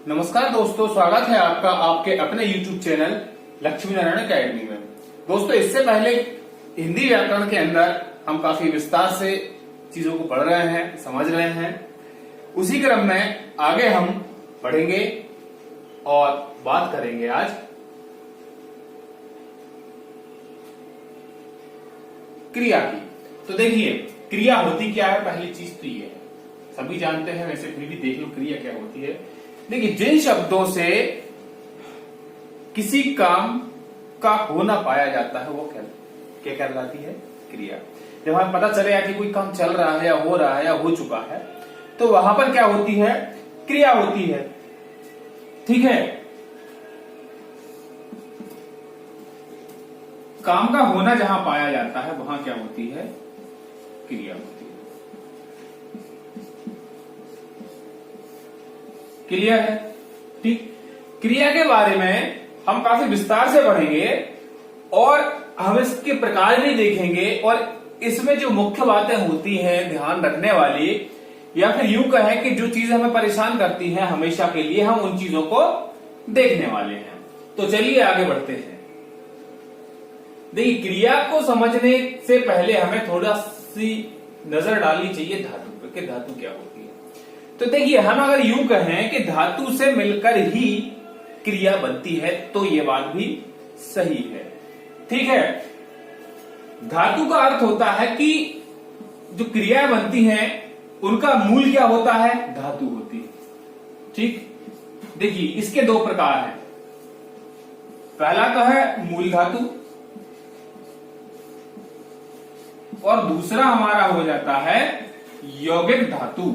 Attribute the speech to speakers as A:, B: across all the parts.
A: नमस्कार दोस्तों, स्वागत है आपका आपके अपने YouTube channel Lakshmi Narayan academy में। दोस्तों, इससे पहले हिंदी व्याकरण के अंदर हम काफी विस्तार से चीजों को पढ़ रहे हैं, समझ रहे हैं। उसी क्रम में आगे हम पढ़ेंगे और बात करेंगे आज क्रिया की। तो देखिए, क्रिया होती क्या है, पहली चीज तो ये है, सभी जानते हैं, वैसे फिर भी देख लो क्रिया क्या होती है। देखिए, जिन शब्दों से किसी काम का होना पाया जाता है वो क्या कहलाती है? क्रिया। जब हमें पता चलेगा कि कोई काम चल रहा है या हो रहा है या हो चुका है, तो वहां पर क्या होती है? क्रिया होती है। ठीक है, काम का होना जहां पाया जाता है वहां क्या होती है? क्रिया होती है। क्लियर है? ठीक। क्रिया के बारे में हम काफी विस्तार से पढ़ेंगे और हम इसके प्रकार भी देखेंगे, और इसमें जो मुख्य बातें होती हैं ध्यान रखने वाली, या फिर यूं कहें कि जो चीजें हमें परेशान करती हैं हमेशा के लिए, हम उन चीजों को देखने वाले हैं। तो चलिए आगे बढ़ते हैं। देखिए, क्रिया को समझने से पहले हमें थोड़ा सी नजर डालनी चाहिए धातु पर कि धातु क्या होती है। तो देखिए, हम अगर यूं कहें कि धातु से मिलकर ही क्रिया बनती है तो ये बात भी सही है। ठीक है, धातु का अर्थ होता है कि जो क्रियाएं बनती हैं उनका मूल क्या होता है? धातु होती है। ठीक, देखिए इसके दो प्रकार हैं। पहला तो है मूल धातु और दूसरा हमारा हो जाता है यौगिक धातु।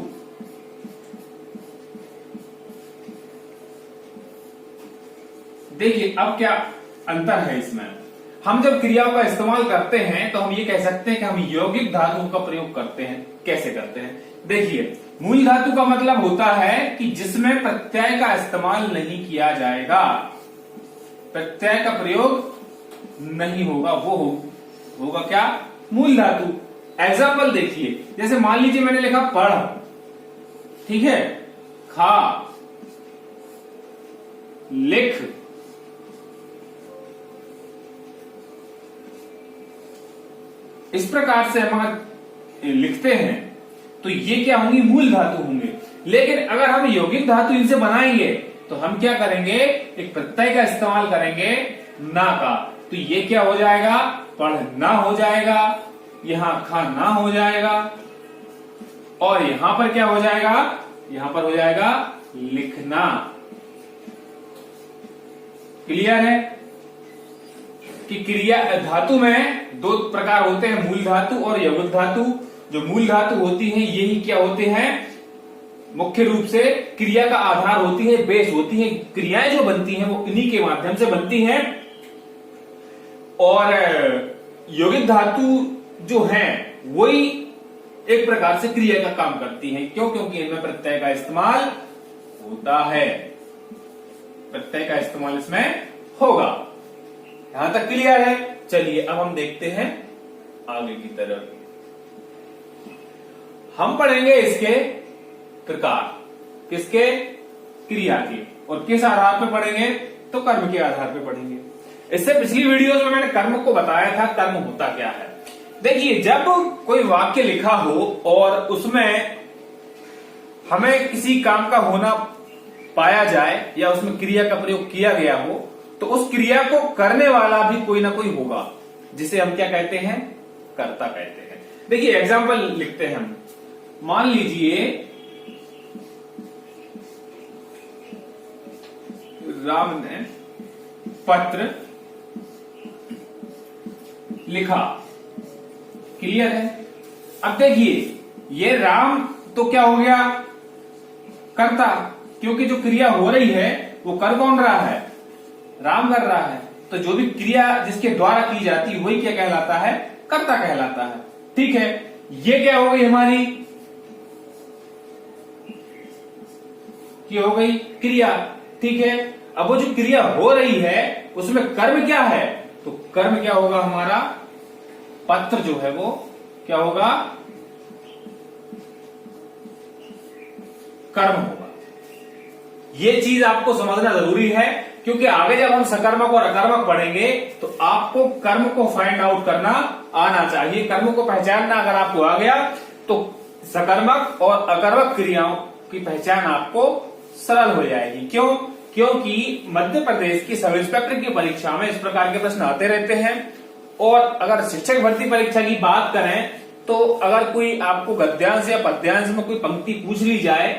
A: देखिए, अब क्या अंतर है इसमें? हम जब क्रियाओं का इस्तेमाल करते हैं तो हम ये कह सकते हैं कि हम यौगिक धातु का प्रयोग करते हैं। कैसे करते हैं? देखिए, मूल धातु का मतलब होता है कि जिसमें प्रत्यय का इस्तेमाल नहीं किया जाएगा, प्रत्यय का प्रयोग नहीं होगा, वो होगा क्या? मूल धातु। एग्जाम्पल देखिए, जैसे मान लीजिए मैंने लिखा पढ़, ठीक है, खा, लिख, इस प्रकार से हम अगर लिखते हैं तो ये क्या होंगी? मूल धातु होंगे। लेकिन अगर हम यौगिक धातु इनसे बनाएंगे तो हम क्या करेंगे? एक प्रत्यय का इस्तेमाल करेंगे, ना का। तो ये क्या हो जाएगा? पढ़ना हो जाएगा, यहां खाना हो जाएगा, और यहां पर क्या हो जाएगा? यहां पर हो जाएगा लिखना। क्लियर है कि क्रिया धातु में दो प्रकार होते हैं, मूल धातु और यौगिक धातु। जो मूल धातु होती है यही क्या होते हैं? मुख्य रूप से क्रिया का आधार होती है, बेस होती है। क्रियाएं जो बनती हैं वो इन्हीं के माध्यम से बनती हैं। और यौगिक धातु जो है वही एक प्रकार से क्रिया का काम करती हैं। क्यों? क्योंकि इनमें प्रत्यय का इस्तेमाल होता है, प्रत्यय का इस्तेमाल इसमें होगा। यहां तक क्लियर है? चलिए अब हम देखते हैं आगे की तरफ। हम पढ़ेंगे इसके प्रकार, किसके? क्रिया के। और किस आधार पर पढ़ेंगे? तो कर्म के आधार पर पढ़ेंगे। इससे पिछली वीडियोस में मैंने कर्म को बताया था, कर्म होता क्या है। देखिए, जब कोई वाक्य लिखा हो और उसमें हमें किसी काम का होना पाया जाए या उसमें क्रिया का प्रयोग किया गया हो, तो उस क्रिया को करने वाला भी कोई ना कोई होगा, जिसे हम क्या कहते हैं? कर्ता कहते हैं। देखिए, एग्जाम्पल लिखते हैं हम। मान लीजिए राम ने पत्र लिखा। क्लियर है? अब देखिए, ये राम तो क्या हो गया? कर्ता, क्योंकि जो क्रिया हो रही है वो कर कौन रहा है? राम कर रहा है। तो जो भी क्रिया जिसके द्वारा की जाती है वही क्या कहलाता है? कर्ता कहलाता है। ठीक है, ये क्या हो गई हमारी? क्या हो गई? क्रिया। ठीक है, अब वो जो क्रिया हो रही है उसमें कर्म क्या है? तो कर्म क्या होगा हमारा? पत्र जो है वो क्या होगा? कर्म होगा। ये चीज आपको समझना जरूरी है, क्योंकि आगे जब हम सकर्मक और अकर्मक पढ़ेंगे तो आपको कर्म को फाइंड आउट करना आना चाहिए। कर्म को पहचानना अगर आपको आ गया तो सकर्मक और अकर्मक क्रियाओं की पहचान आपको सरल हो जाएगी। क्यों? क्योंकि मध्य प्रदेश की सब इंस्पेक्टर की परीक्षा में इस प्रकार के प्रश्न आते रहते हैं। और अगर शिक्षक भर्ती परीक्षा की बात करें तो अगर कोई आपको गद्यांश या पद्यांश में कोई पंक्ति पूछ ली जाए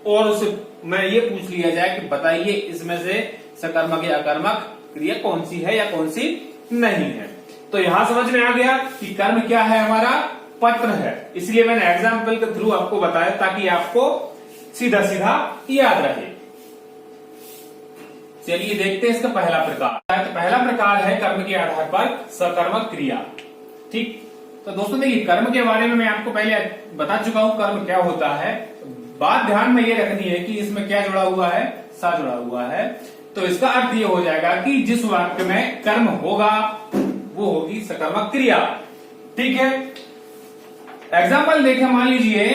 A: और उसे मैं ये पूछ लिया जाए कि बताइए इसमें से सकर्मक या अकर्मक क्रिया कौन सी है या कौन सी नहीं है, तो यहां समझ में आ गया कि कर्म क्या है, हमारा पत्र है। इसलिए मैंने एग्जाम्पल के थ्रू आपको बताया ताकि आपको सीधा सीधा याद रहे। चलिए देखते हैं इसका पहला प्रकार। तो पहला प्रकार है कर्म के आधार पर सकर्मक क्रिया। ठीक, तो दोस्तों देखिए कर्म के बारे में मैं आपको पहले बता चुका हूं कर्म क्या होता है। बात ध्यान में ये रखनी है कि इसमें क्या जुड़ा हुआ है, सा जुड़ा हुआ है। तो इसका अर्थ ये हो जाएगा कि जिस वाक्य में कर्म होगा वो होगी सकर्मक क्रिया। ठीक है, एग्जाम्पल देखें, मान लीजिए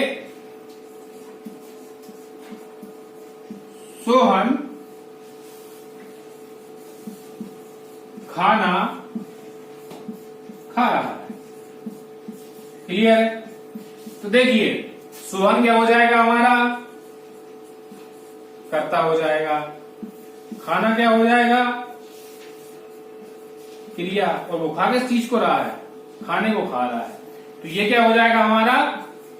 A: सोहन खाना खा रहा है। क्लियर? तो देखिए सोहन क्या हो जाएगा, हमारा कर्ता हो जाएगा, खाना क्या हो जाएगा, क्रिया, और वो खा किस चीज को रहा है, खाने को खा रहा है, तो ये क्या हो जाएगा, हमारा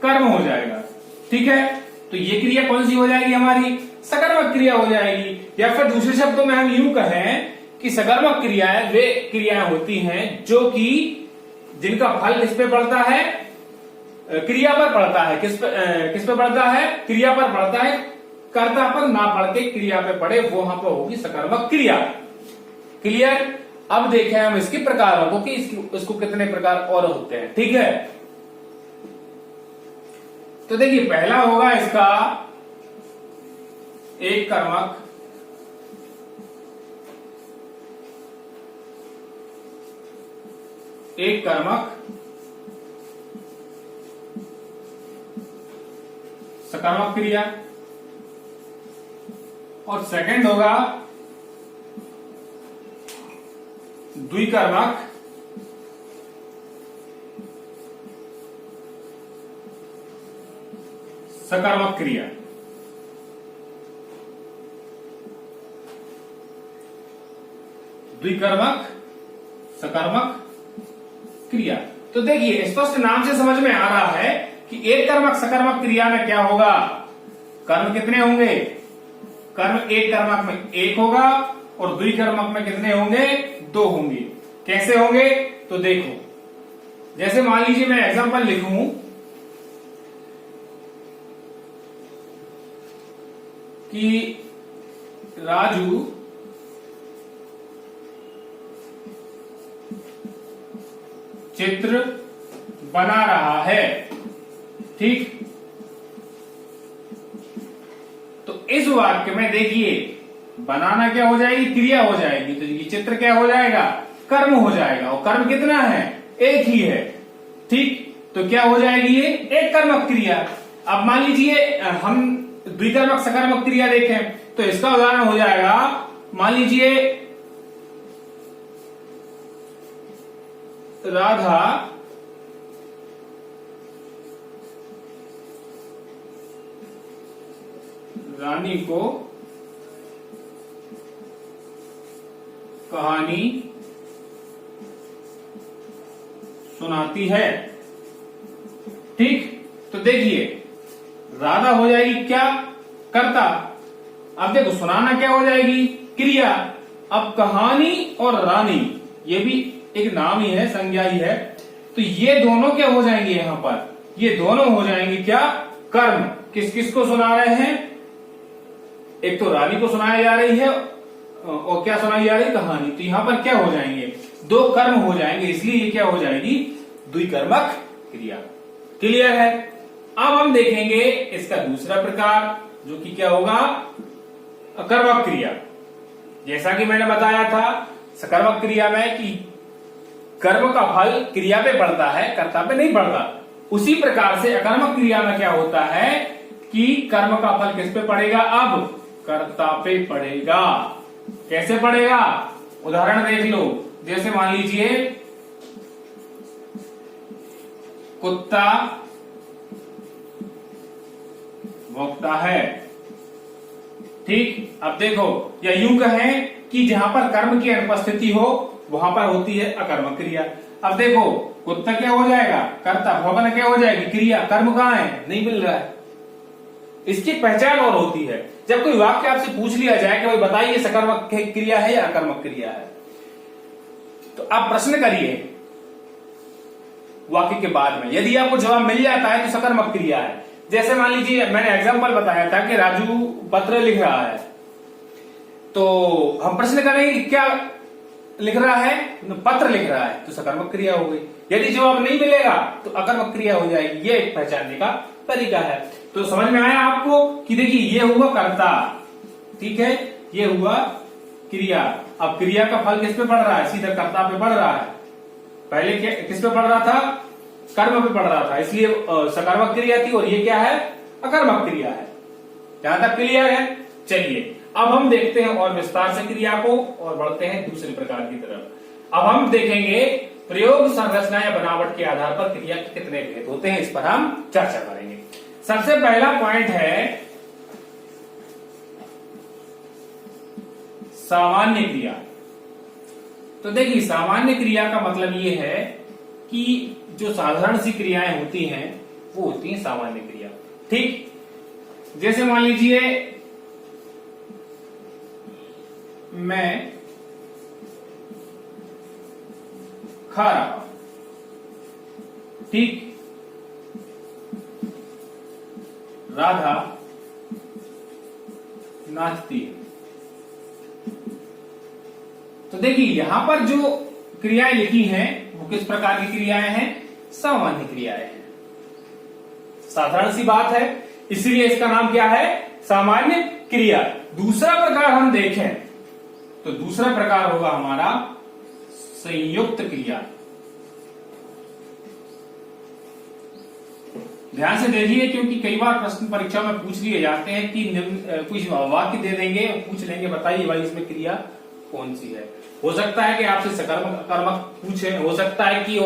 A: कर्म हो जाएगा। ठीक है, तो ये क्रिया कौन सी हो जाएगी, हमारी सकर्मक क्रिया हो जाएगी। या फिर दूसरे शब्दों में हम यूं कहें कि सकर्मक क्रियाएं वे क्रियाएं होती हैं जो कि जिनका फल किस पे पड़ता है, क्रिया पर पड़ता है। किस पे पड़ता है, क्रिया पर पड़ता है, कर्ता पर ना पड़ के क्रिया पे पड़े, वो वहां पर होगी सकर्मक क्रिया। क्लियर? अब देखें हम इसके प्रकारों को कि इसको कितने प्रकार और होते हैं। ठीक है, तो देखिए पहला होगा इसका एक कर्मक, एक कर्मक सकर्मक क्रिया, और सेकंड होगा द्विकर्मक सकर्मक क्रिया। द्विकर्मक सकर्मक क्रिया। तो देखिए स्पष्ट नाम से समझ में आ रहा है कि एक कर्मक सकर्मक क्रिया में क्या होगा, कर्म कितने होंगे, कर्म एक कर्मक में एक होगा और द्विकर्मक में कितने होंगे, दो होंगे। कैसे होंगे, तो देखो जैसे मान लीजिए मैं एग्जांपल लिखूं कि राजू चित्र बना रहा है। ठीक, तो इस वाक्य में देखिए बनाना क्या हो जाएगी, क्रिया हो जाएगी, तो ये चित्र क्या हो जाएगा, कर्म हो जाएगा, और कर्म कितना है, एक ही है। ठीक, तो क्या हो जाएगी, ये एक कर्मक क्रिया। अब मान लीजिए हम द्विकर्मक सकर्मक क्रिया देखें तो इसका उदाहरण हो जाएगा, मान लीजिए राधा रानी को कहानी सुनाती है। ठीक, तो देखिए राधा हो जाएगी क्या, कर्ता। अब देखो सुनाना क्या हो जाएगी, क्रिया। अब कहानी और रानी ये भी एक नाम ही है, संज्ञा ही है, तो ये दोनों क्या हो जाएंगे, यहां पर ये दोनों हो जाएंगे क्या, कर्म। किस किस को सुना रहे हैं, एक तो रानी को सुनाया जा रही है और क्या सुनाई जा रही है, कहानी। तो यहां पर क्या हो जाएंगे, दो कर्म हो जाएंगे, इसलिए ये क्या हो जाएगी, द्विकर्मक क्रिया। क्लियर है? अब हम देखेंगे इसका दूसरा प्रकार जो कि क्या होगा, अकर्मक क्रिया। जैसा कि मैंने बताया था सकर्मक क्रिया में कि कर्म का फल क्रिया पे पड़ता है, कर्ता पे नहीं पड़ता, उसी प्रकार से अकर्मक क्रिया में क्या होता है कि कर्म का फल किस पे पड़ेगा, अब कर्ता पे पड़ेगा। कैसे पड़ेगा? उदाहरण देख लो, जैसे मान लीजिए कुत्ता भौंकता है, ठीक। अब देखो, या यूं कहें कि जहां पर कर्म की अनुपस्थिति हो वहां पर होती है अकर्मक क्रिया। अब देखो, कुत्ता क्या हो जाएगा? कर्ता। भौंकना क्या हो जाएगी? क्रिया। कर्म कहां है? नहीं मिल रहा है। इसकी पहचान और होती है जब कोई वाक्य आपसे पूछ लिया जाए कि भाई बताइए सकर्मक क्रिया है या अकर्मक क्रिया है, तो आप प्रश्न करिए वाक्य के बाद में। यदि आपको जवाब मिल जाता है तो सकर्मक क्रिया है। जैसे मान लीजिए मैंने एग्जांपल बताया था कि राजू पत्र लिख रहा है, तो हम प्रश्न करेंगे कि क्या लिख रहा है? पत्र लिख रहा है, तो सकर्मक क्रिया हो गई। यदि जवाब नहीं मिलेगा तो अकर्मक क्रिया हो जाएगी। ये एक पहचानने का तरीका है। तो समझ में आया आपको कि देखिए ये हुआ कर्ता, ठीक है, ये हुआ क्रिया। अब क्रिया का फल किस पे पड़ रहा है? सीधा कर्ता पे पड़ रहा है। पहले किस पे पड़ रहा था? कर्म पे पड़ रहा था, इसलिए सकर्मक क्रिया थी। और ये क्या है? अकर्मक क्रिया है। जहां तक क्लियर है? चलिए अब हम देखते हैं और विस्तार से क्रिया को और बढ़ते हैं दूसरे प्रकार की तरफ। अब हम देखेंगे प्रयोग, संरचना या बनावट के आधार पर क्रिया के कितने भेद होते हैं, इस पर हम चर्चा करेंगे। सबसे पहला पॉइंट है सामान्य क्रिया। तो देखिए, सामान्य क्रिया का मतलब ये है कि जो साधारण सी क्रियाएं होती हैं वो होती हैं सामान्य क्रिया, ठीक। जैसे मान लीजिए मैं खा रहा हूं, ठीक। राधा नाचती है। तो देखिए यहां पर जो क्रियाएं लिखी हैं वो किस प्रकार की क्रियाएं हैं? सामान्य क्रियाएं हैं। साधारण सी बात है, इसलिए इसका नाम क्या है? सामान्य क्रिया। दूसरा प्रकार हम देखें तो दूसरा प्रकार होगा हमारा संयुक्त क्रिया। ध्यान से देखिए, क्योंकि कई बार प्रश्न परीक्षा में पूछ लिए जाते हैं कि कुछ वाक्य दे देंगे, पूछ लेंगे बताइए भाई इसमें क्रिया कौन सी है। हो सकता है कि आपसे सकर्मक अकर्मक पूछे, हो सकता है कि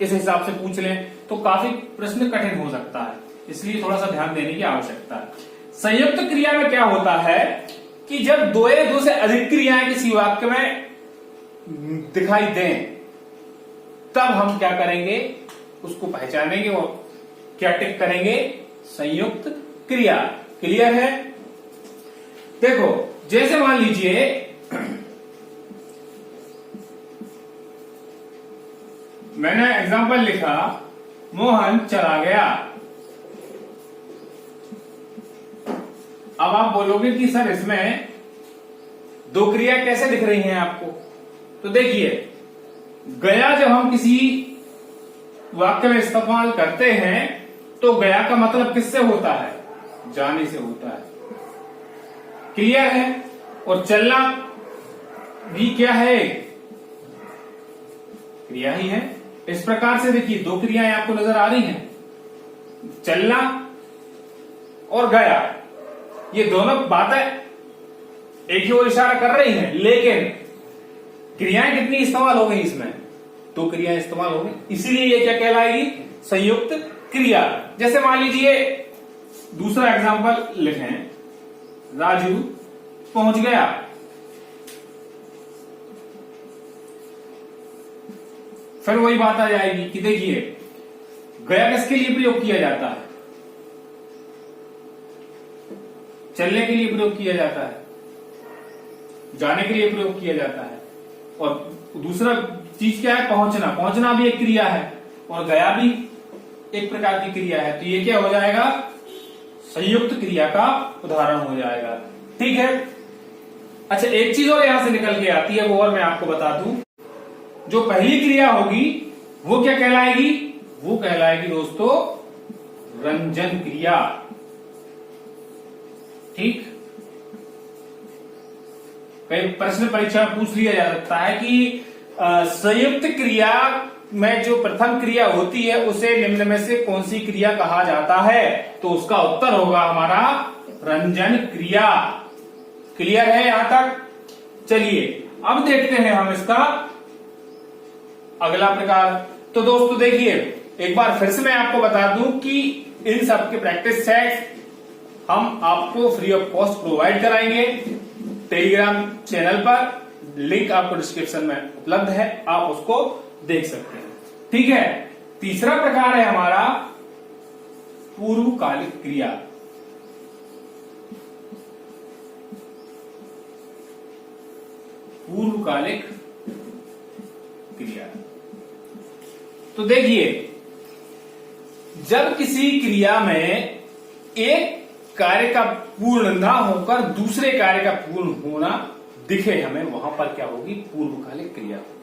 A: इस हिसाब से पूछ लें, तो काफी प्रश्न कठिन हो सकता है, इसलिए थोड़ा सा ध्यान देने की आवश्यकता है। संयुक्त क्रिया में क्या होता है कि जब दो से अधिक क्रियाएं किसी वाक्य में दिखाई दें, तब हम क्या करेंगे? उसको पहचानेंगे और क्या टिक करेंगे? संयुक्त क्रिया। क्लियर है? देखो, जैसे मान लीजिए मैंने एग्जाम्पल लिखा, मोहन चला गया। अब आप बोलोगे कि सर इसमें दो क्रिया कैसे दिख रही हैं आपको? तो देखिए, गया जब हम किसी वाक्य में इस्तेमाल करते हैं तो गया का मतलब किससे होता है? जाने से होता है। क्लियर है? और चलना भी क्या है? क्रिया ही है। इस प्रकार से देखिए दो क्रियाएं आपको नजर आ रही हैं, चलना और गया। ये दोनों बातें एक ही ओर इशारा कर रही हैं, लेकिन क्रियाएं कितनी इस्तेमाल हो गई? इसमें दो क्रियाएं इस्तेमाल हो गई, इसीलिए ये क्या कहलाएगी? संयुक्त क्रिया। जैसे मान लीजिए दूसरा एग्जांपल लिखें, राजू पहुंच गया। फिर वही बात आ जाएगी कि देखिए गया किसके लिए प्रयोग किया जाता है? चलने के लिए प्रयोग किया जाता है, जाने के लिए प्रयोग किया जाता है। और दूसरा चीज क्या है? पहुंचना। पहुंचना भी एक क्रिया है और गया भी एक प्रकार की क्रिया है। तो ये क्या हो जाएगा? संयुक्त क्रिया का उदाहरण हो जाएगा। ठीक है। अच्छा, एक चीज और यहां से निकल के आती है, वो और मैं आपको बता दूं। जो पहली क्रिया होगी वो क्या कहलाएगी? वो कहलाएगी दोस्तों रंजन क्रिया। ठीक। कई प्रश्न परीक्षा में पूछ लिया जा सकता है कि संयुक्त क्रिया में जो प्रथम क्रिया होती है उसे निम्न में से कौन सी क्रिया कहा जाता है? तो उसका उत्तर होगा हमारा रंजन क्रिया। क्लियर है यहां तक? चलिए अब देखते हैं हम इसका अगला प्रकार। तो दोस्तों देखिए, एक बार फिर से मैं आपको बता दूं कि इन सब के प्रैक्टिस सेट हम आपको फ्री ऑफ कॉस्ट प्रोवाइड कराएंगे टेलीग्राम चैनल पर। लिंक आपको डिस्क्रिप्शन में उपलब्ध है, आप उसको देख सकते हैं। ठीक है। तीसरा प्रकार है हमारा पूर्वकालिक क्रिया। पूर्वकालिक क्रिया। तो देखिए, जब किसी क्रिया में एक कार्य का पूर्ण ना होकर दूसरे कार्य का पूर्ण होना दिखे हमें, वहां पर क्या होगी? पूर्वकालिक क्रिया होगी।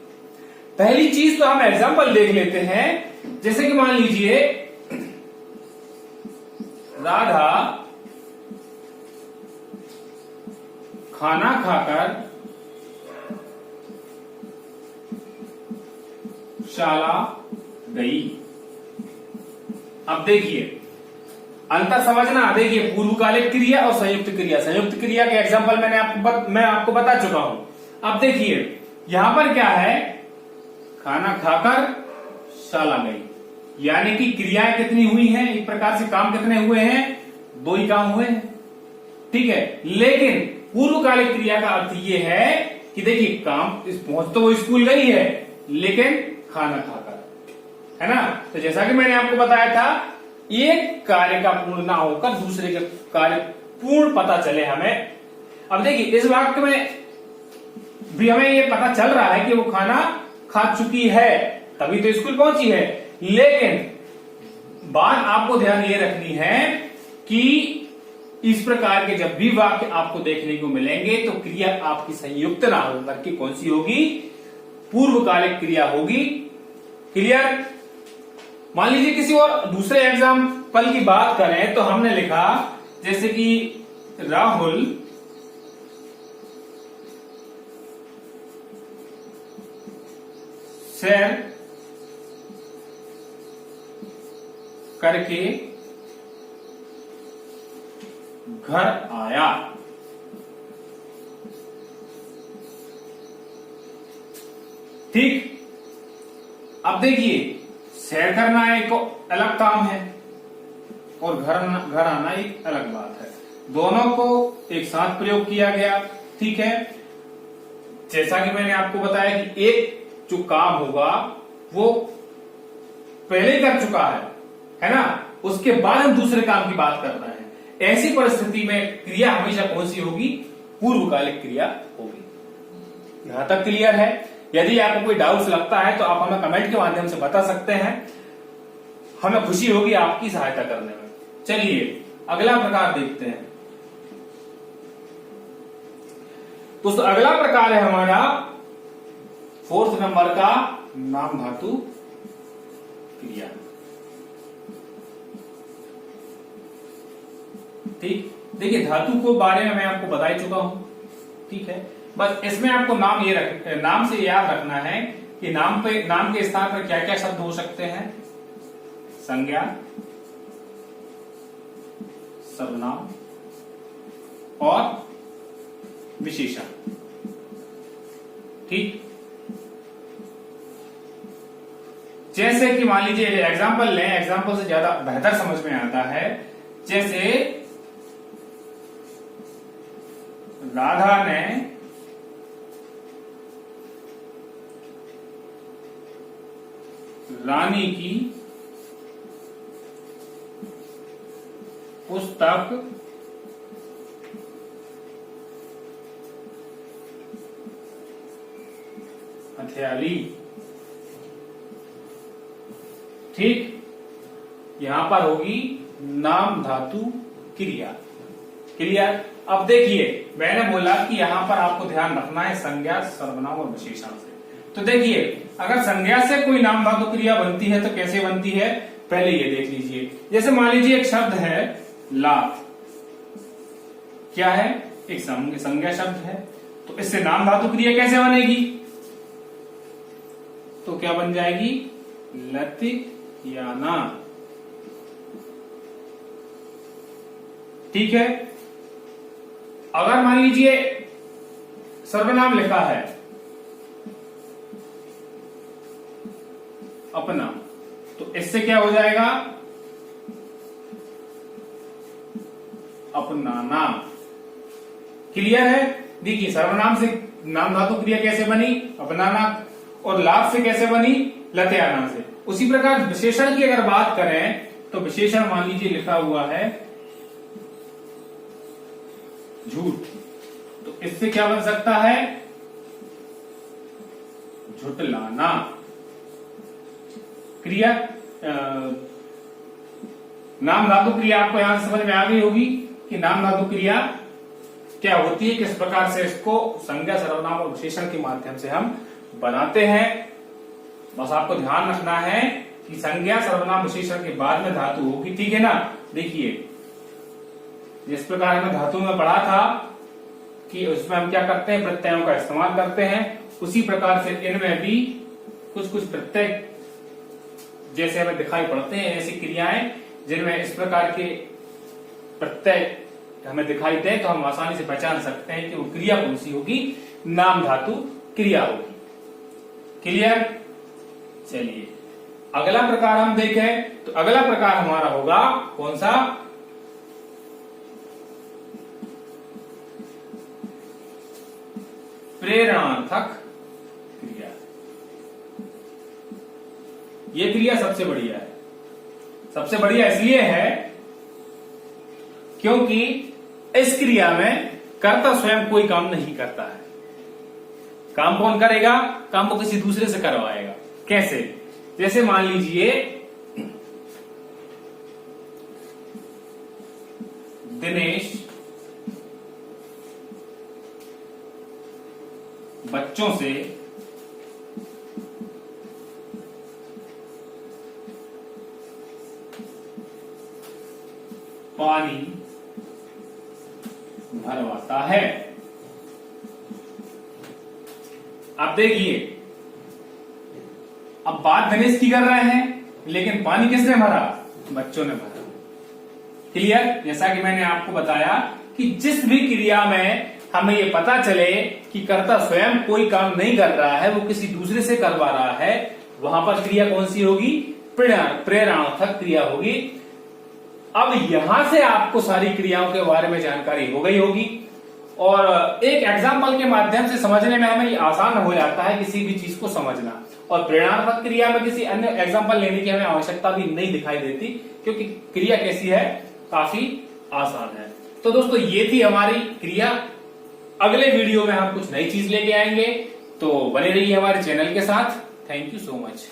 A: पहली चीज तो हम एग्जांपल देख लेते हैं। जैसे कि मान लीजिए राधा खाना खाकर शाला गई। अब देखिए अंतर समझना। देखिए पूर्वकालिक क्रिया और संयुक्त क्रिया। संयुक्त क्रिया के एग्जांपल मैं आपको बता चुका हूं। अब देखिए यहां पर क्या है? खाना खाकर शाला गई, यानी कि क्रियाएं कितनी हुई हैं? एक प्रकार से काम कितने हुए हैं? 2 ही काम हुए हैं। ठीक है। लेकिन पूर्वकालिक क्रिया का अर्थ यह है कि देखिए काम पहुंच तो वो स्कूल गई है, लेकिन खाना खाकर, है ना? तो जैसा कि मैंने आपको बताया था, एक कार्य का पूर्ण ना होकर दूसरे के कार्य पूर्ण पता चले हमें। अब देखिए इस वाक्य में भी हमें ये पता चल रहा है कि वो खाना खा चुकी है, तभी तो स्कूल पहुंची है। लेकिन बात आपको ध्यान ये रखनी है कि इस प्रकार के जब भी वाक्य आपको देखने को मिलेंगे तो क्रिया आपकी संयुक्त ना होकर के कौन सी होगी? पूर्वकालिक क्रिया होगी। क्लियर? मान लीजिए किसी और दूसरे एग्जाम्पल की बात करें तो हमने लिखा जैसे कि राहुल सैर करके घर आया। ठीक। अब देखिए सैर करना एक अलग काम है और घर आना एक अलग बात है। दोनों को एक साथ प्रयोग किया गया। ठीक है। जैसा कि मैंने आपको बताया कि एक जो काम होगा वो पहले कर चुका है ना? उसके बाद हम दूसरे काम की बात कर रहे हैं। ऐसी परिस्थिति में क्रिया हमेशा कौन सी होगी? पूर्वकालिक क्रिया होगी। यहां तक क्लियर है? यदि आपको कोई डाउट्स लगता है तो आप हमें कमेंट के माध्यम से बता सकते हैं। हमें खुशी होगी आपकी सहायता करने में। चलिए अगला प्रकार देखते हैं। दोस्तों अगला प्रकार है हमारा 4th नंबर का नाम धातु क्रिया। ठीक। देखिए धातु को बारे में मैं आपको बता ही चुका हूं। ठीक है। बस इसमें आपको नाम से याद रखना है कि नाम के स्थान पर क्या क्या शब्द हो सकते हैं? संज्ञा, सर्वनाम और विशेषण। ठीक। जैसे कि मान लीजिए एग्जाम्पल लें, एग्जाम्पल से ज्यादा बेहतर समझ में आता है। जैसे राधा ने रानी की पुस्तक हथियाली। ठीक। यहां पर होगी नाम धातु क्रिया। क्लियर? अब देखिए मैंने बोला कि यहां पर आपको ध्यान रखना है संज्ञा, सर्वनाम और विशेषण से। तो देखिए अगर संज्ञा से कोई नाम धातु क्रिया बनती है तो कैसे बनती है पहले ये देख लीजिए। जैसे मान लीजिए एक शब्द है लात। क्या है? एक संज्ञा शब्द है। तो इससे नाम धातु क्रिया कैसे बनेगी? तो क्या बन जाएगी? लतियाना। ठीक है। अगर मान लीजिए सर्वनाम लिखा है अपना, तो इससे क्या हो जाएगा, अपना नाम। क्लियर है? देखिए सर्वनाम से नाम धातु क्रिया कैसे बनी, अपनाना, और लाभ से कैसे बनी, लत्याना से। उसी प्रकार विशेषण की अगर बात करें तो विशेषण मान लीजिए लिखा हुआ है झूठ, तो इससे क्या बन सकता है, झुटलाना। क्रिया नाम धातु क्रिया आपको यहां समझ में आ गई होगी कि नाम धातु क्रिया क्या होती है, किस प्रकार से इसको संज्ञा, सर्वनाम और विशेषण के माध्यम से हम बनाते हैं। बस आपको ध्यान रखना है कि संज्ञा, सर्वनाम, विशेषण के बाद में धातु होगी, ठीक है ना। देखिए जिस प्रकार हमने धातु में पढ़ा था कि उसमें हम क्या करते हैं, प्रत्ययों का इस्तेमाल करते हैं, उसी प्रकार से इनमें भी कुछ कुछ प्रत्यय जैसे हमें दिखाई पड़ते हैं, ऐसी क्रियाएं जिनमें इस प्रकार के प्रत्यय हमें दिखाई दे तो हम आसानी से पहचान सकते हैं कि वो क्रिया कौन सी होगी, नाम धातु क्रिया होगी। क्लियर? चलिए अगला प्रकार हम देखें तो अगला प्रकार हमारा होगा कौन सा, प्रेरणार्थक क्रिया। ये क्रिया सबसे बढ़िया है। सबसे बढ़िया इसलिए है क्योंकि इस क्रिया में कर्ता स्वयं कोई काम नहीं करता है। काम कौन करेगा, काम को किसी दूसरे से करवाएगा। कैसे? जैसे मान लीजिए दिनेश बच्चों से पानी भरवाता है। आप देखिए अब बात दिनेश की कर रहे हैं, लेकिन पानी किसने भरा, बच्चों ने भरा। क्लियर? जैसा कि मैंने आपको बताया कि जिस भी क्रिया में हमें ये पता चले कि कर्ता स्वयं कोई काम नहीं कर रहा है, वो किसी दूसरे से करवा रहा है, वहां पर क्रिया कौन सी होगी, प्रेरणार्थक क्रिया होगी। अब यहां से आपको सारी क्रियाओं के बारे में जानकारी हो गई होगी और एक एग्जाम्पल के माध्यम से समझने में हमें आसान हो जाता है किसी भी चीज को समझना। और प्रेरणार्थक क्रिया में किसी अन्य एग्जाम्पल लेने की हमें आवश्यकता भी नहीं दिखाई देती, क्योंकि क्रिया कैसी है, काफी आसान है। तो दोस्तों ये थी हमारी क्रिया। अगले वीडियो में हम कुछ नई चीज लेके आएंगे, तो बने रहिए हमारे चैनल के साथ। Thank you so much.